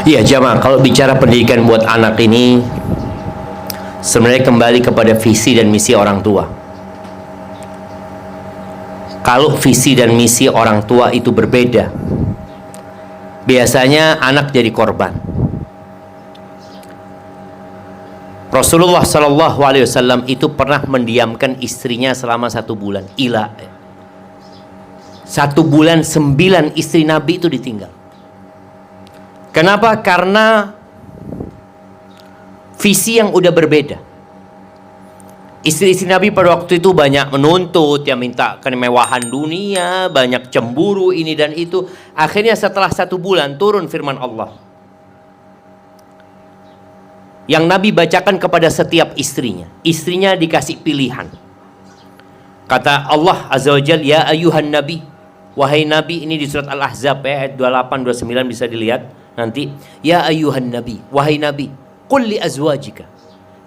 Iya jamaah, kalau bicara pendidikan buat anak ini sebenarnya kembali kepada visi dan misi orang tua. Kalau visi dan misi orang tua itu berbeda, biasanya anak jadi korban. Rasulullah Shallallahu Alaihi Wasallam itu pernah mendiamkan istrinya selama 1 bulan. 1 bulan 9 istri Nabi itu ditinggal. Kenapa? Karena visi yang udah berbeda. Istri-istri Nabi pada waktu itu banyak menuntut, yang minta kemewahan dunia, banyak cemburu ini dan itu. Akhirnya setelah 1 bulan turun firman Allah yang Nabi bacakan kepada setiap istrinya. Istrinya dikasih pilihan. Kata Allah Azza wa Jalla, ya ayuhan nabi, wahai nabi. Ini di surat Al-Ahzab ya, ayat 28, 29 bisa dilihat nanti. Ya ayuhan nabi, wahai nabi, qul li azwajika,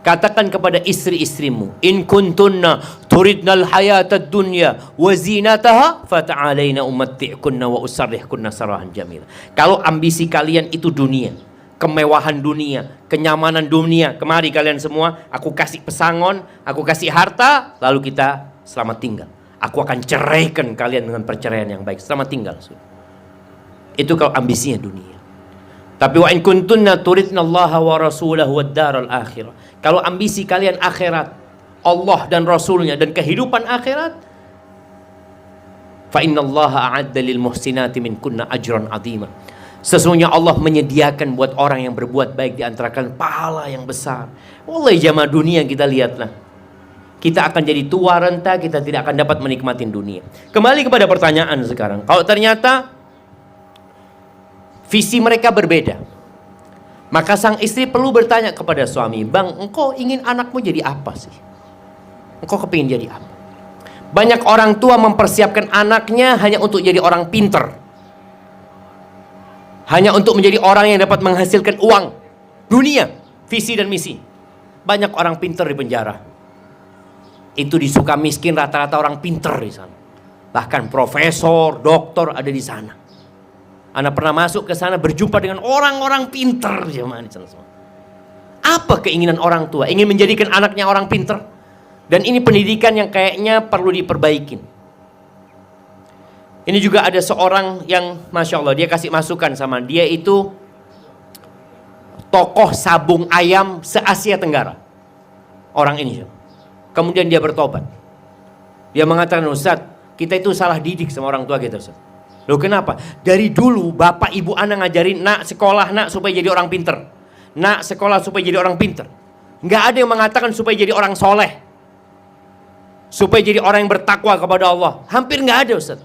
katakan kepada istri-istrimu, in kuntunna turidnal hayatad dunya wa zinataha fata'alaina umatti'kunna wa usarrihkunna sarahan jamila. Kalau ambisi kalian itu dunia, kemewahan dunia, kenyamanan dunia, kemari kalian semua, aku kasih pesangon, aku kasih harta, lalu kita selamat tinggal. Aku akan ceraikan kalian dengan perceraian yang baik, selamat tinggal. Itu kalau ambisinya dunia. Tapi wa in kuntunna turidnallaha wa rasulahu wad daral akhirah, kalau ambisi kalian akhirat, Allah dan Rasulnya dan kehidupan akhirat, fa innallaha a'adda lil muhsinati minkunna ajran 'azima. Sesungguhnya Allah menyediakan buat orang yang berbuat baik di antara kalian pahala yang besar. Wallahi jamaah, dunia kita lihatlah, kita akan jadi tua renta, kita tidak akan dapat menikmati dunia. Kembali kepada pertanyaan sekarang, kalau ternyata visi mereka berbeda, maka sang istri perlu bertanya kepada suami, bang, engkau ingin anakmu jadi apa sih? Engkau kepingin jadi apa? Banyak orang tua mempersiapkan anaknya hanya untuk jadi orang pinter, hanya untuk menjadi orang yang dapat menghasilkan uang dunia, visi dan misi. Banyak orang pinter di penjara. Itu di Sukamiskin rata-rata orang pinter di sana. Bahkan profesor, doktor ada di sana. Anda pernah masuk ke sana berjumpa dengan orang-orang pinter jemaah di sana semua. Apa keinginan orang tua? Ingin menjadikan anaknya orang pinter. Dan ini pendidikan yang kayaknya perlu diperbaikin. Ini juga ada seorang yang Masya Allah, dia kasih masukan sama dia, itu tokoh sabung ayam se-Asia Tenggara. Orang ini. Kemudian dia bertobat. Dia mengatakan, Ustaz, kita itu salah didik sama orang tua kita, Ustaz. Loh kenapa? Dari dulu bapak ibu anak ngajarin, nak sekolah nak supaya jadi orang pinter, nak sekolah supaya jadi orang pinter. Nggak ada yang mengatakan supaya jadi orang soleh, supaya jadi orang yang bertakwa kepada Allah. Hampir nggak ada, Ustaz.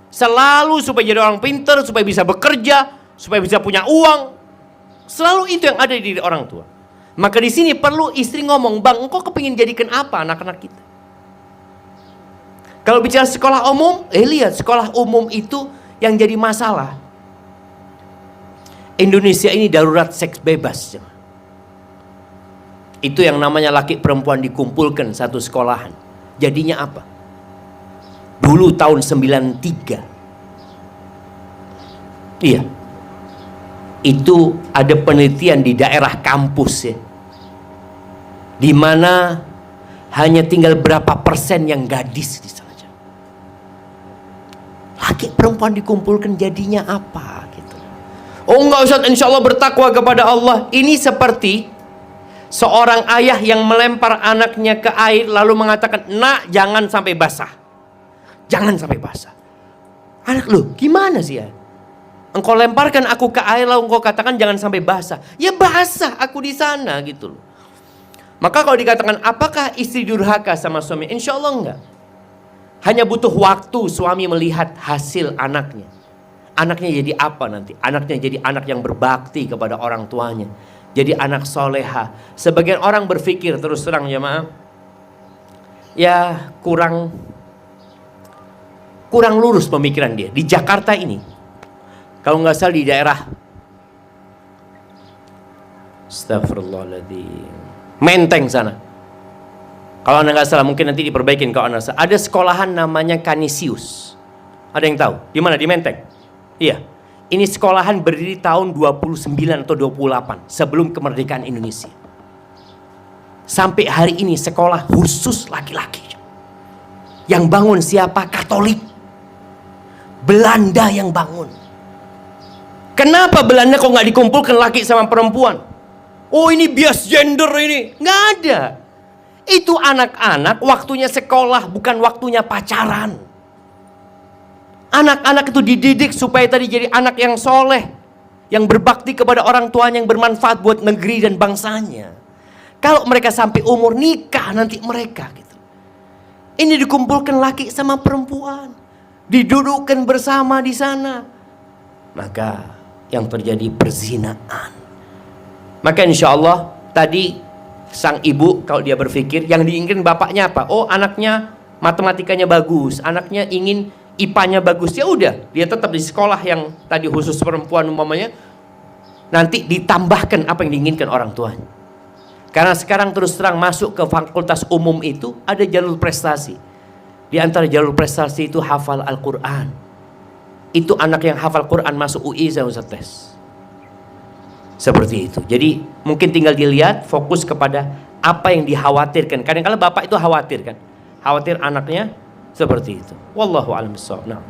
Selalu supaya jadi orang pinter, supaya bisa bekerja, supaya bisa punya uang. Selalu itu yang ada di diri orang tua. Maka di sini perlu istri ngomong, bang, engkau kepingin jadikan apa anak-anak kita? Kalau bicara sekolah umum, lihat sekolah umum itu yang jadi masalah. Indonesia ini darurat seks bebas. Itu yang namanya laki perempuan dikumpulkan satu sekolahan. Jadinya apa? Dulu tahun 93. Iya. Itu ada penelitian di daerah kampus ya. Di mana hanya tinggal berapa persen yang gadis di sana. Laki perempuan dikumpulkan jadinya apa gitu. Oh enggak Ustaz, insya Allah bertakwa kepada Allah. Ini seperti seorang ayah yang melempar anaknya ke air lalu mengatakan, nak jangan sampai basah. Jangan sampai basah. Anak lu gimana sih ya? Engkau lemparkan aku ke air lalu engkau katakan jangan sampai basah. Ya basah aku di sana gitu loh. Maka kalau dikatakan apakah istri durhaka sama suami? Insya Allah enggak. Hanya butuh waktu suami melihat hasil anaknya. Anaknya jadi apa nanti? Anaknya jadi anak yang berbakti kepada orang tuanya. Jadi anak soleha. Sebagian orang berpikir terus terang jemaah, ya kurang lurus pemikiran dia. Di Jakarta ini, kalau nggak salah di daerah Astagfirullahaladzim, Menteng sana. Kalau anda nggak salah, mungkin nanti diperbaikin kalau anda salah. Ada sekolahan namanya Kanisius. Ada yang tahu? Di mana? Di Menteng. Iya. Ini sekolahan berdiri tahun 29 atau 28 sebelum kemerdekaan Indonesia. Sampai hari ini sekolah khusus laki-laki. Yang bangun siapa? Katolik. Belanda yang bangun. Kenapa Belanda kok nggak dikumpulkan laki sama perempuan? Oh ini bias gender ini. Nggak ada. Itu anak-anak waktunya sekolah, bukan waktunya pacaran. Anak-anak itu dididik supaya tadi jadi anak yang soleh, yang berbakti kepada orang tuanya, yang bermanfaat buat negeri dan bangsanya. Kalau mereka sampai umur nikah nanti mereka gitu. Ini dikumpulkan laki sama perempuan, didudukkan bersama di sana. Maka yang terjadi perzinaan. Maka insya Allah tadi sang ibu kalau dia berpikir yang diinginkan bapaknya apa? Oh anaknya matematikanya bagus, anaknya ingin IPA-nya bagus, ya udah dia tetap di sekolah yang tadi khusus perempuan umpamanya, nanti ditambahkan apa yang diinginkan orang tuanya. Karena sekarang terus terang masuk ke fakultas umum itu ada jalur prestasi. Di antara jalur prestasi itu hafal Al-Quran. Itu anak yang hafal Quran masuk UI saya usah tes. Seperti itu. Jadi mungkin tinggal dilihat, fokus kepada apa yang dikhawatirkan. Kadang-kadang bapak itu khawatir kan, khawatir anaknya seperti itu. Wallahu a'lam bishawab. Nah.